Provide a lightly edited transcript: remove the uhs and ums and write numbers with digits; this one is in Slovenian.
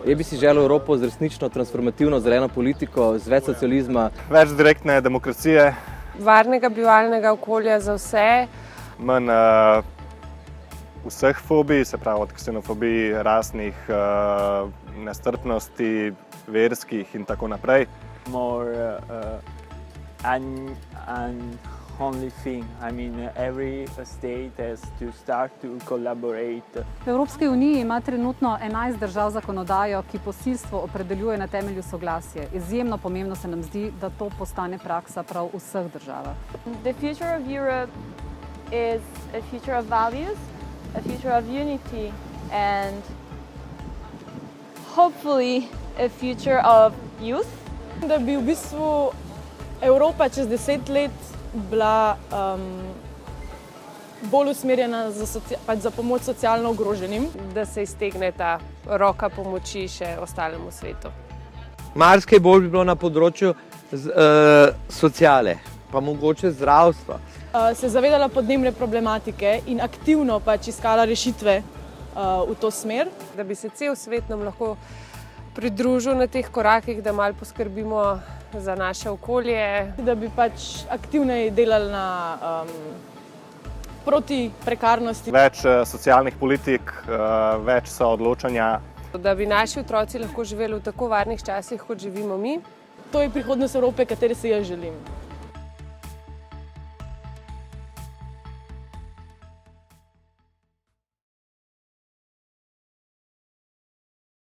Jaz bi si želel Evropo z resnično transformativno zeleno politiko, z več socializma. Več direktne demokracije. Varnega bivalnega okolja za vse. Manj vseh fobij, se pravi od ksenofobij, rasnih, nestrpnosti, verskih in tako naprej. More only thing. I mean, every state has to start to collaborate. V Evropski uniji ima trenutno 11 držav zakonodajo, ki posilstvo opredeljuje na temelju soglasja. Izjemno pomembno se nam zdi, da to postane praksa prav v vseh državah. The future of Europe is a future of values, a future of unity, and hopefully a future of youth. Da bi v bistvu Evropa čez 10 let bila bolj usmerjena za pomoč socialno ogroženim. Da se iztegne ta roka pomoči še ostalemu svetu. Marsikaj bolj bi bilo na področju sociale, pa mogoče zdravstva. Se zavedala podnebne problematike in aktivno pač iskala rešitve v to smer. Da bi se cel svet nam lahko pridružil na teh korakih, da malo poskrbimo za naše okolje. Da bi pač aktivneje delali proti prekarnosti. Več socialnih politik, več soodločanja. Da bi naši otroci lahko živeli v tako varnih časih, kot živimo mi. To je prihodnost Evrope, katere si jaz želim.